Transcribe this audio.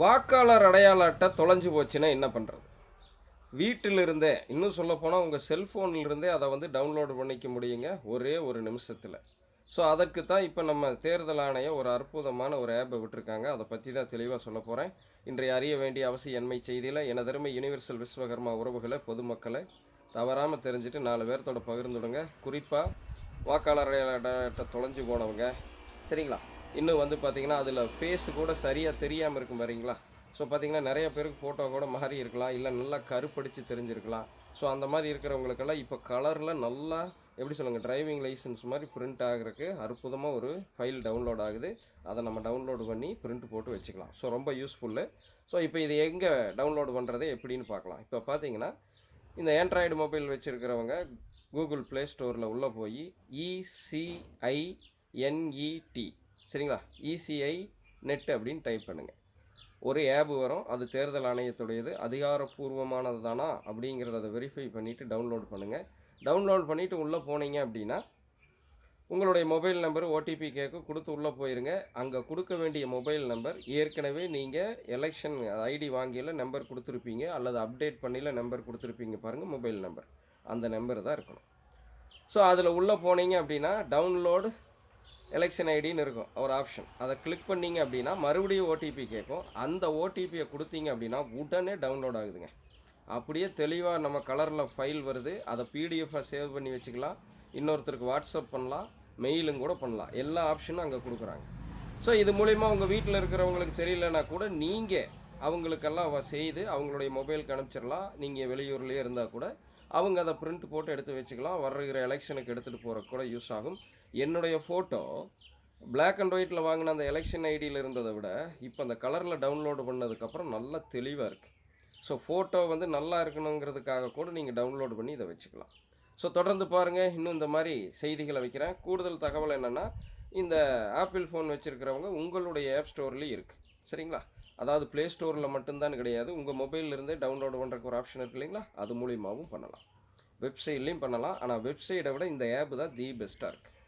வாக்காளர் அடையாள அட்டை தொலைஞ்சு போச்சுன்னா என்ன பண்ணுறது? வீட்டிலிருந்தே இன்னும் சொல்லப்போனால் உங்கள் செல்ஃபோன்லேருந்தே அதை டவுன்லோடு பண்ணிக்க முடியுங்க ஒரே ஒரு நிமிஷத்தில். ஸோ அதற்கு தான் இப்போ நம்ம தேர்தல் ஆணையம் ஒரு அற்புதமான ஒரு ஆப்பை விட்டுருக்காங்க. அதை பற்றி தான் தெளிவாக சொல்ல போகிறேன். இன்றைய அறிய வேண்டிய அவசிய எண்மை செய்தியில் எனதருமை யுனிவர்சல் விஸ்வகர்மா உறவுகளை பொதுமக்களை தவறாமல் தெரிஞ்சுட்டு 4 பேர்த்தோட பகிர்ந்துடுங்க. குறிப்பாக வாக்காளர் அடையாள அட்டை தொலைஞ்சு போனவங்க, சரிங்களா? இன்னும் பார்த்திங்கன்னா அதில் ஃபேஸு கூட சரியாக தெரியாமல் இருக்கும் பாருங்களா. ஸோ பார்த்திங்கன்னா நிறைய பேருக்கு ஃபோட்டோ கூட மாறி இருக்கலாம், இல்லை நல்லா கருப்படித்து தெரிஞ்சிருக்கலாம். ஸோ அந்த மாதிரி இருக்கிறவங்களுக்கெல்லாம் இப்போ கலரில் நல்லா எப்படி சொல்லுங்கள், டிரைவிங் லைசன்ஸ் மாதிரி பிரிண்ட் ஆகிறதுக்கு அற்புதமாக ஒரு ஃபைல் டவுன்லோட் ஆகுது. அதை நம்ம டவுன்லோடு பண்ணி பிரிண்ட் போட்டு வச்சுக்கலாம். ஸோ ரொம்ப யூஸ்ஃபுல்லு. ஸோ இப்போ இது எங்கே டவுன்லோடு பண்ணுறது எப்படின்னு பார்க்கலாம். இப்போ பார்த்தீங்கன்னா இந்த ஆண்ட்ராய்டு மொபைல் வச்சுருக்கிறவங்க கூகுள் ப்ளே ஸ்டோரில் உள்ளே போய் ECINET, சரிங்களா, ECI நெட் அப்படின்னு டைப் பண்ணுங்கள். ஒரு ஆப் வரும், அது தேர்தல் ஆணையத்துடையது, அதிகாரப்பூர்வமானது தானா அப்படிங்கிறத அதை வெரிஃபை பண்ணிவிட்டு டவுன்லோட் பண்ணுங்கள். டவுன்லோட் பண்ணிவிட்டு உள்ளே போனீங்க அப்படின்னா உங்களுடைய மொபைல் நம்பர் ஓடிபி கேட்கும், கொடுத்து உள்ளே போயிருங்க. அங்கே கொடுக்க வேண்டிய மொபைல் நம்பர் ஏற்கனவே நீங்கள் எலெக்ஷன் ஐடி வாங்கியில் நம்பர் கொடுத்துருப்பீங்க, அல்லது அப்டேட் பண்ணியில் நம்பர் கொடுத்துருப்பீங்க பாருங்கள், மொபைல் நம்பர், அந்த நம்பர் தான் இருக்கணும். ஸோ அதில் உள்ளே போனீங்க அப்படின்னா டவுன்லோடு எலெக்ஷன் ஐடின்னு இருக்கும் ஒரு ஆப்ஷன். அதை கிளிக் பண்ணிங்க அப்படின்னா மறுபடியும் ஓடிபி கேட்கும். அந்த ஓடிபியை கொடுத்தீங்க அப்படின்னா உடனே டவுன்லோட் ஆகுதுங்க. அப்படியே தெளிவாக நம்ம கலரில் ஃபைல் வருது. அதை பிடிஎஃபாக சேவ் பண்ணி வச்சுக்கலாம், இன்னொருத்தருக்கு வாட்ஸ்அப் பண்ணலாம், மெயிலும் கூட பண்ணலாம். எல்லா ஆப்ஷனும் அங்கே கொடுக்குறாங்க. ஸோ இது மூலிமா உங்கள் வீட்டில் இருக்கிறவங்களுக்கு தெரியலனா கூட நீங்கள் அவங்களுக்கெல்லாம் செய்து அவங்களுடைய மொபைலுக்கு அனுப்பிச்சிடலாம். நீங்கள் வெளியூர்லேயே இருந்தால் கூட அவங்க அதை பிரிண்ட் போட்டு எடுத்து வச்சுக்கலாம். வர்ற எலெக்ஷனுக்கு எடுத்துகிட்டு போகிற கூட யூஸ் ஆகும். என்னுடைய ஃபோட்டோ பிளாக் அண்ட் ஒயிட்டில் வாங்கின அந்த எலெக்ஷன் ஐடியில் இருந்ததை விட இப்போ அந்த கலரில் டவுன்லோடு பண்ணதுக்கப்புறம் நல்லா தெளிவாக இருக்குது. ஸோ ஃபோட்டோ நல்லா இருக்கணுங்கிறதுக்காக கூட நீங்கள் டவுன்லோடு பண்ணி இதை வச்சுக்கலாம். ஸோ தொடர்ந்து பாருங்கள், இன்னும் இந்த மாதிரி செய்திகளை வைக்கிறேன். கூடுதல் தகவல் என்னென்னா, இந்த ஆப்பிள் ஃபோன் வச்சுருக்கிறவங்க உங்களுடைய ஆப் ஸ்டோர்லேயும் இருக்குது, சரிங்களா? அதாவது ப்ளே ஸ்டோரில் மட்டும்தான் கிடையாது, உங்கள் மொபைல்லேருந்தே டவுன்லோடு பண்ணுறதுக்கு ஒரு ஆப்ஷன் இருக்குது இல்லைங்களா, அது மூலியமாகவும் பண்ணலாம். வெப்சைட்லேயும் பண்ணலாம். ஆனால் வெப்சைட்டை விட இந்த ஆப் தான் தி பெஸ்ட்டாக இருக்குது.